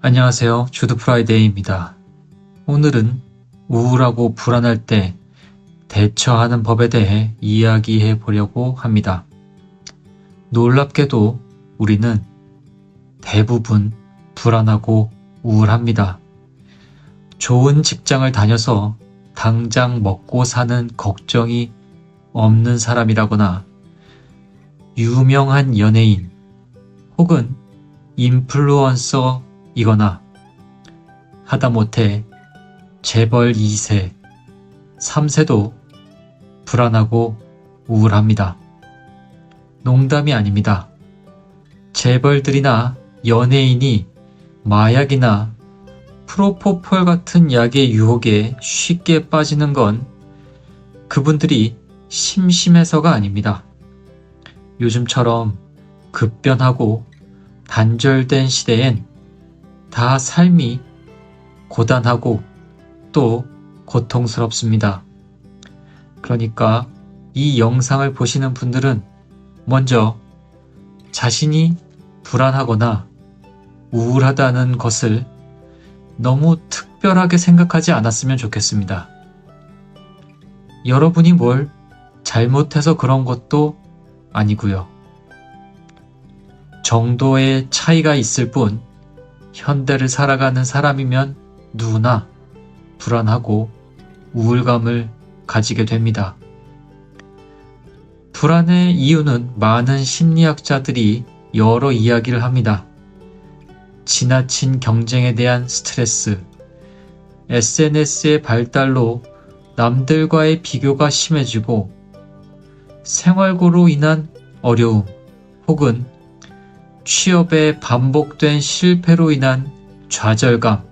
안녕하세요. 주드 프라이데이입니다. 오늘은 우울하고 불안할 때 대처하는 법에 대해 이야기해 보려고 합니다. 놀랍게도 우리는 대부분 불안하고 우울합니다. 좋은 직장을 다녀서 당장 먹고 사는 걱정이 없는 사람이라거나 유명한 연예인 혹은 인플루언서이거나 하다못해 재벌 2세, 3세도 불안하고 우울합니다. 농담이 아닙니다. 재벌들이나 연예인이 마약이나 프로포폴 같은 약의 유혹에 쉽게 빠지는 건 그분들이 심심해서가 아닙니다. 요즘처럼 급변하고 단절된 시대엔 다 삶이 고단하고 또 고통스럽습니다. 그러니까 이 영상을 보시는 분들은 먼저 자신이 불안하거나 우울하다는 것을 너무 특별하게 생각하지 않았으면 좋겠습니다. 여러분이 뭘 잘못해서 그런 것도 아니고요. 정도의 차이가 있을 뿐 현대를 살아가는 사람이면 누구나 불안하고 우울감을 가지게 됩니다. 불안의 이유는 많은 심리학자들이 여러 이야기를 합니다. 지나친 경쟁에 대한 스트레스, SNS의 발달로 남들과의 비교가 심해지고 생활고로 인한 어려움 혹은 취업의 반복된 실패로 인한 좌절감,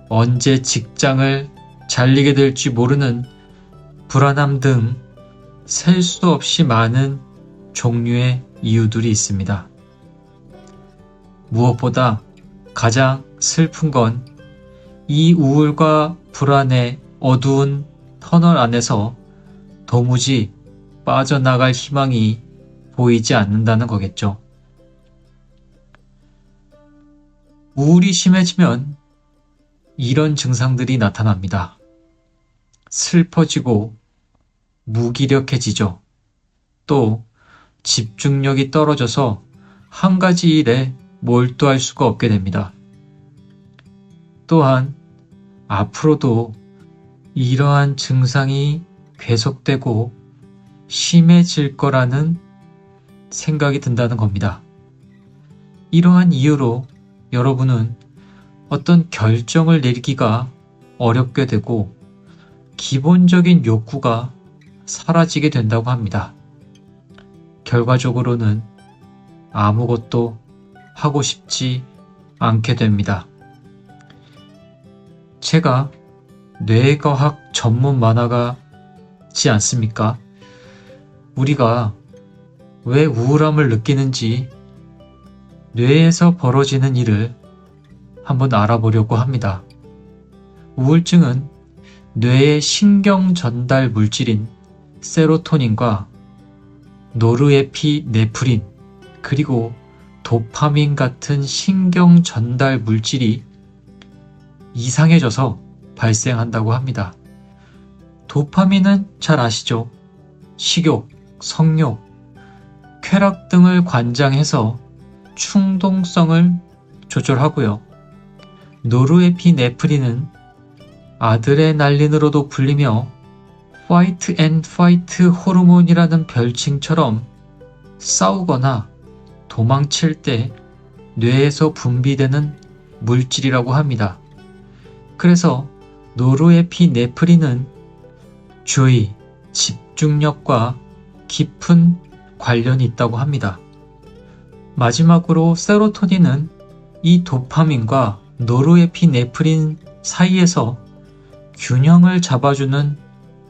언제 직장을 잘리게 될지 모르는 불안함 등 셀 수 없이 많은 종류의 이유들이 있습니다. 무엇보다 가장 슬픈 건 이 우울과 불안의 어두운 터널 안에서 도무지 빠져나갈 희망이 보이지 않는다는 거겠죠. 우울이 심해지면 이런 증상들이 나타납니다. 슬퍼지고 무기력해지죠. 또 집중력이 떨어져서 한 가지 일에 몰두할 수가 없게 됩니다. 또한 앞으로도 이러한 증상이 계속되고 심해질 거라는 생각이 든다는 겁니다. 이러한 이유로 여러분은 어떤 결정을 내리기가 어렵게 되고 기본적인 욕구가 사라지게 된다고 합니다. 결과적으로는 아무것도 하고 싶지 않게 됩니다. 제가 뇌과학 전문 만화가지 않습니까? 우리가 왜 우울함을 느끼는지 뇌에서 벌어지는 일을 한번 알아보려고 합니다. 우울증은 뇌의 신경 전달 물질인 세로토닌과 노르에피네프린 그리고 도파민 같은 신경 전달 물질이 이상해져서 발생한다고 합니다. 도파민은 잘 아시죠? 식욕, 성욕, 쾌락 등을 관장해서 충동성을 조절하고요. 노르에피네프린은 아드레날린으로도 불리며 파이트 앤 파이트 호르몬이라는 별칭처럼 싸우거나 도망칠 때 뇌에서 분비되는 물질이라고 합니다. 그래서 노르에피네프린은 주의, 집중력과 깊은 관련이 있다고 합니다. 마지막으로 세로토닌은 이 도파민과 노르에피네프린 사이에서 균형을 잡아주는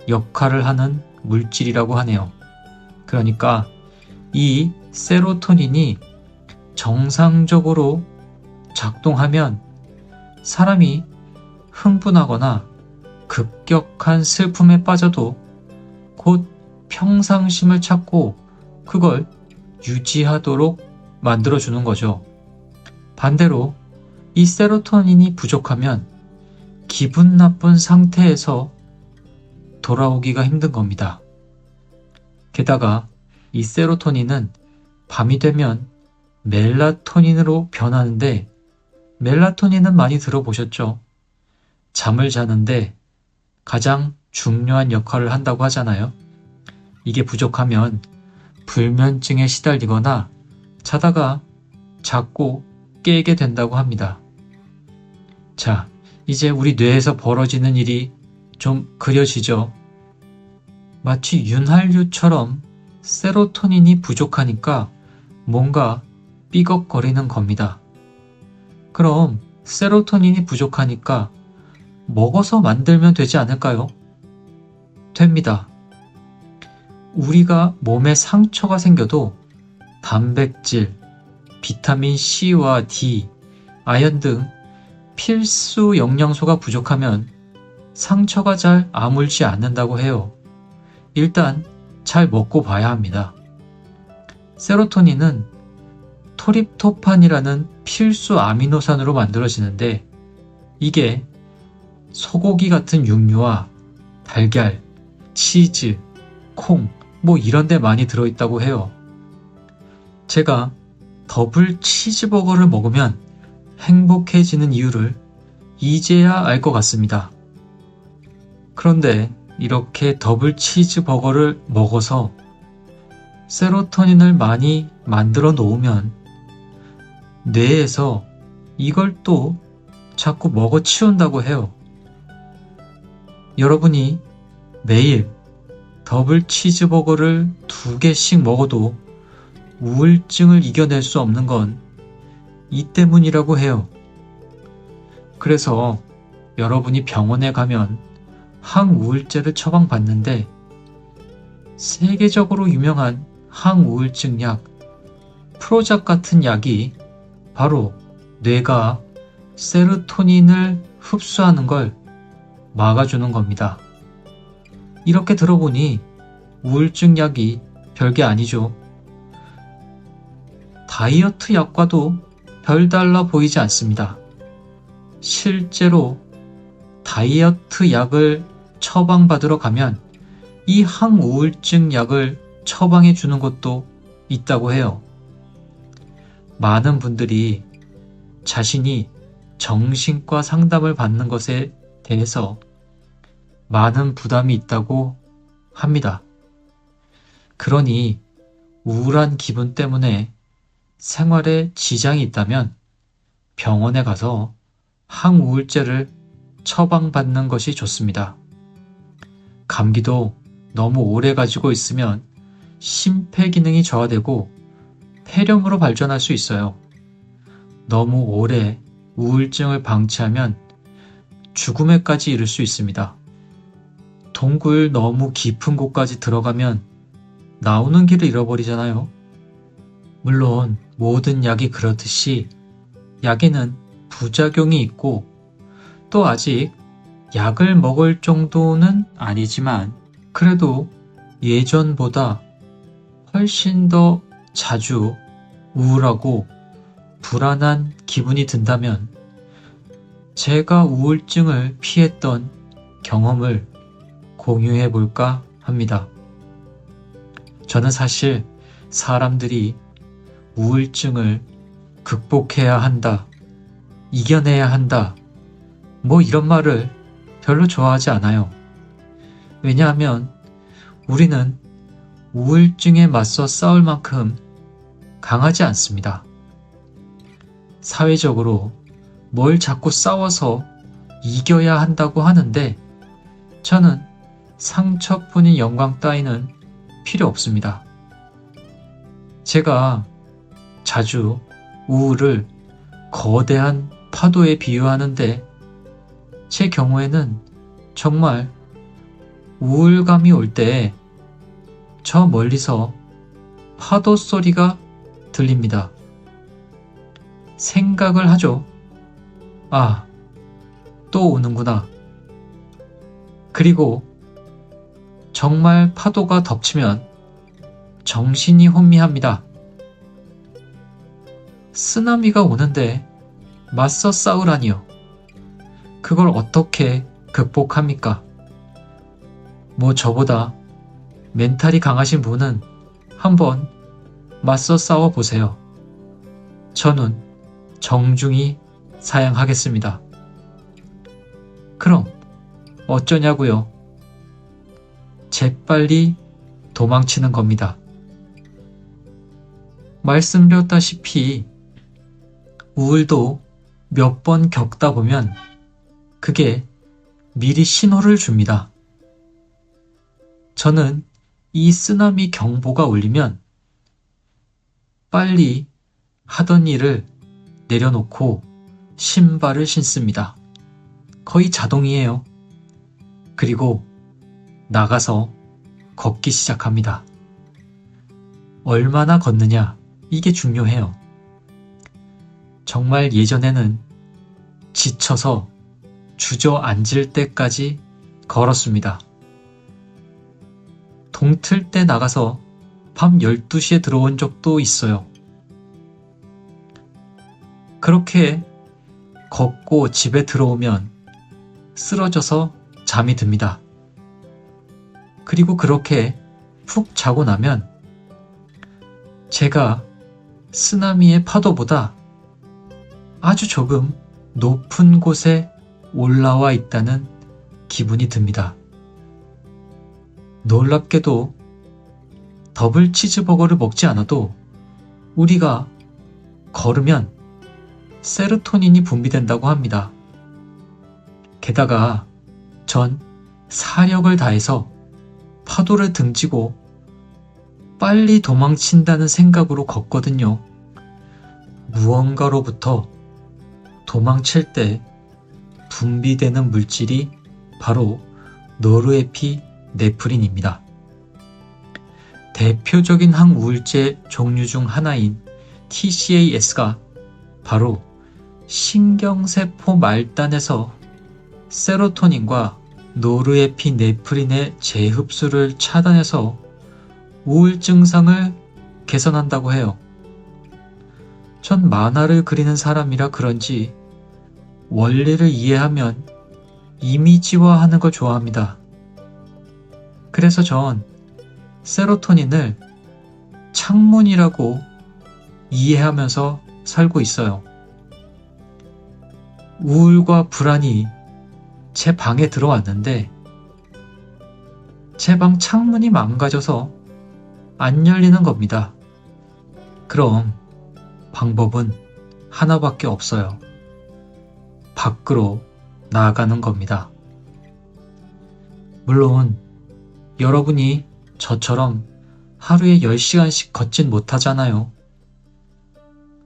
역할을 하는 물질이라고 하네요. 그러니까 이 세로토닌이 정상적으로 작동하면 사람이 흥분하거나 급격한 슬픔에 빠져도 곧 평상심을 찾고 그걸 유지하도록 만들어주는 거죠. 반대로 이 세로토닌이 부족하면 기분 나쁜 상태에서 돌아오기가 힘든 겁니다. 게다가 이 세로토닌은 밤이 되면 멜라토닌으로 변하는데, 멜라토닌은 많이 들어보셨죠? 잠을 자는데 가장 중요한 역할을 한다고 하잖아요. 이게 부족하면 불면증에 시달리거나 자다가 자꾸 깨게 된다고 합니다. 자, 이제 우리 뇌에서 벌어지는 일이 좀 그려지죠? 마치 윤활유처럼 세로토닌이 부족하니까 뭔가 삐걱거리는 겁니다. 그럼 세로토닌이 부족하니까 먹어서 만들면 되지 않을까요? 됩니다. 우리가 몸에 상처가 생겨도 단백질, 비타민 C와 D, 아연 등 필수 영양소가 부족하면 상처가 잘 아물지 않는다고 해요. 일단 잘 먹고 봐야 합니다. 세로토닌은 토립토판이라는 필수 아미노산으로 만들어지는데, 이게 소고기 같은 육류와 달걀, 치즈, 콩, 이런 데 많이 들어있다고 해요. 제가 더블 치즈버거를 먹으면 행복해지는 이유를 이제야 알 것 같습니다. 그런데 이렇게 더블 치즈버거를 먹어서 세로토닌을 많이 만들어 놓으면 뇌에서 이걸 또 자꾸 먹어 치운다고 해요. 여러분이 매일 더블 치즈버거를 2개씩 먹어도 우울증을 이겨낼 수 없는 건 이 때문이라고 해요. 그래서 여러분이 병원에 가면 항우울제를 처방받는데, 세계적으로 유명한 항우울증 약 프로작 같은 약이 바로 뇌가 세로토닌을 흡수하는 걸 막아주는 겁니다. 이렇게 들어보니 우울증 약이 별게 아니죠. 다이어트 약과도 별달라 보이지 않습니다. 실제로 다이어트 약을 처방받으러 가면 이 항우울증 약을 처방해 주는 것도 있다고 해요. 많은 분들이 자신이 정신과 상담을 받는 것에 대해서 많은 부담이 있다고 합니다. 그러니 우울한 기분 때문에 생활에 지장이 있다면 병원에 가서 항우울제를 처방받는 것이 좋습니다. 감기도 너무 오래 가지고 있으면 심폐기능이 저하되고 폐렴으로 발전할 수 있어요. 너무 오래 우울증을 방치하면 죽음에까지 이를 수 있습니다. 동굴 너무 깊은 곳까지 들어가면 나오는 길을 잃어버리잖아요. 물론 모든 약이 그렇듯이 약에는 부작용이 있고, 또 아직 약을 먹을 정도는 아니지만 그래도 예전보다 훨씬 더 자주 우울하고 불안한 기분이 든다면 제가 우울증을 피했던 경험을 공유해 볼까 합니다. 저는 사실 사람들이 우울증을 극복해야 한다, 이겨내야 한다, 이런 말을 별로 좋아하지 않아요. 왜냐하면 우리는 우울증에 맞서 싸울 만큼 강하지 않습니다. 사회적으로 뭘 자꾸 싸워서 이겨야 한다고 하는데, 저는 상처뿐인 영광 따위는 필요 없습니다. 제가 자주 우울을 거대한 파도에 비유하는데, 제 경우에는 정말 우울감이 올 때 저 멀리서 파도 소리가 들립니다. 생각을 하죠. 아, 또 오는구나. 그리고 정말 파도가 덮치면 정신이 혼미합니다. 쓰나미가 오는데 맞서 싸우라니요. 그걸 어떻게 극복합니까? 뭐 저보다 멘탈이 강하신 분은 한번 맞서 싸워보세요. 저는 정중히 사양하겠습니다. 그럼 어쩌냐고요? 재빨리 도망치는 겁니다. 말씀드렸다시피 우울도 몇 번 겪다 보면 그게 미리 신호를 줍니다. 저는 이 쓰나미 경보가 울리면 빨리 하던 일을 내려놓고 신발을 신습니다. 거의 자동이에요. 그리고 나가서 걷기 시작합니다. 얼마나 걷느냐, 이게 중요해요. 정말 예전에는 지쳐서 주저앉을 때까지 걸었습니다. 동틀 때 나가서 밤 12시에 들어온 적도 있어요. 그렇게 걷고 집에 들어오면 쓰러져서 잠이 듭니다. 그리고 그렇게 푹 자고 나면 제가 쓰나미의 파도보다 아주 조금 높은 곳에 올라와 있다는 기분이 듭니다. 놀랍게도 더블 치즈버거를 먹지 않아도 우리가 걸으면 세로토닌이 분비된다고 합니다. 게다가 전 사력을 다해서 파도를 등지고 빨리 도망친다는 생각으로 걷거든요. 무언가로부터 도망칠 때 분비되는 물질이 바로 노르에피네프린입니다. 대표적인 항우울제 종류 중 하나인 TCAS가 바로 신경세포 말단에서 세로토닌과 노르에피네프린의 재흡수를 차단해서 우울 증상을 개선한다고 해요. 전 만화를 그리는 사람이라 그런지 원리를 이해하면 이미지화하는 걸 좋아합니다. 그래서 전 세로토닌을 창문이라고 이해하면서 살고 있어요. 우울과 불안이 제 방에 들어왔는데 제 방 창문이 망가져서 안 열리는 겁니다. 그럼 방법은 하나밖에 없어요. 밖으로 나아가는 겁니다. 물론 여러분이 저처럼 하루에 10시간씩 걷진 못하잖아요.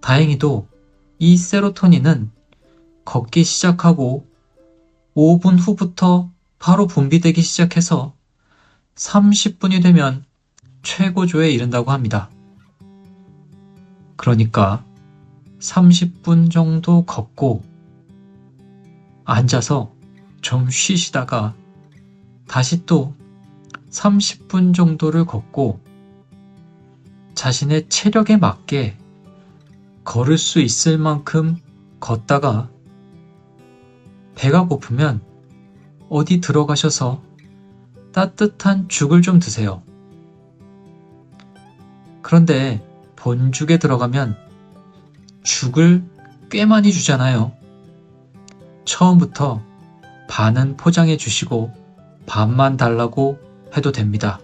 다행히도 이 세로토닌은 걷기 시작하고 5분 후부터 바로 분비되기 시작해서 30분이 되면 최고조에 이른다고 합니다. 그러니까 30분 정도 걷고 앉아서 좀 쉬시다가 다시 또 30분 정도를 걷고 자신의 체력에 맞게 걸을 수 있을 만큼 걷다가 배가 고프면 어디 들어가셔서 따뜻한 죽을 좀 드세요. 그런데 본죽에 들어가면 죽을 꽤 많이 주잖아요. 처음부터 반은 포장해 주시고 반만 달라고 해도 됩니다.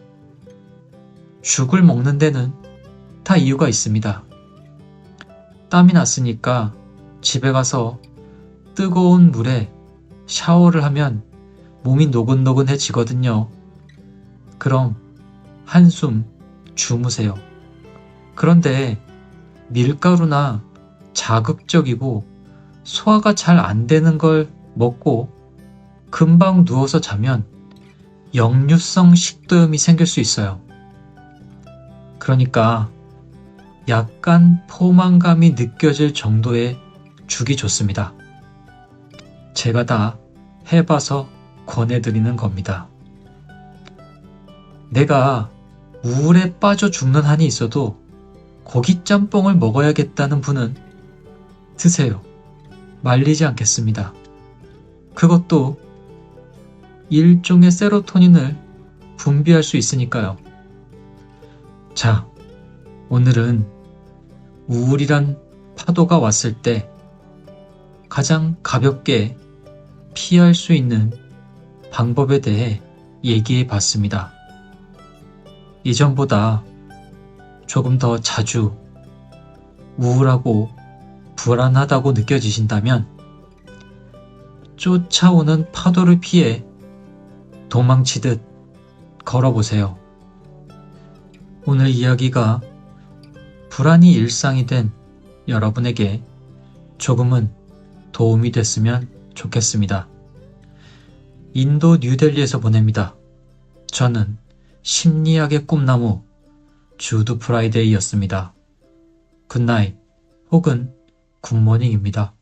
죽을 먹는 데는 다 이유가 있습니다. 땀이 났으니까 집에 가서 뜨거운 물에 샤워를 하면 몸이 노곤노곤해지거든요. 그럼 한숨 주무세요. 그런데 밀가루나 자극적이고 소화가 잘 안 되는 걸 먹고 금방 누워서 자면 역류성 식도염이 생길 수 있어요. 그러니까 약간 포만감이 느껴질 정도의 죽이 좋습니다. 제가 다 해봐서 권해드리는 겁니다. 내가 우울에 빠져 죽는 한이 있어도 고기 짬뽕을 먹어야겠다는 분은 드세요. 말리지 않겠습니다. 그것도 일종의 세로토닌을 분비할 수 있으니까요. 자, 오늘은 우울이란 파도가 왔을 때 가장 가볍게 피할 수 있는 방법에 대해 얘기해 봤습니다. 이전보다 조금 더 자주 우울하고 불안하다고 느껴지신다면 쫓아오는 파도를 피해 도망치듯 걸어보세요. 오늘 이야기가 불안이 일상이 된 여러분에게 조금은 도움이 됐으면 좋겠습니다. 인도 뉴델리에서 보냅니다. 저는 심리학의 꿈나무 주드 프라이데이였습니다. 굿나잇 혹은 굿모닝입니다.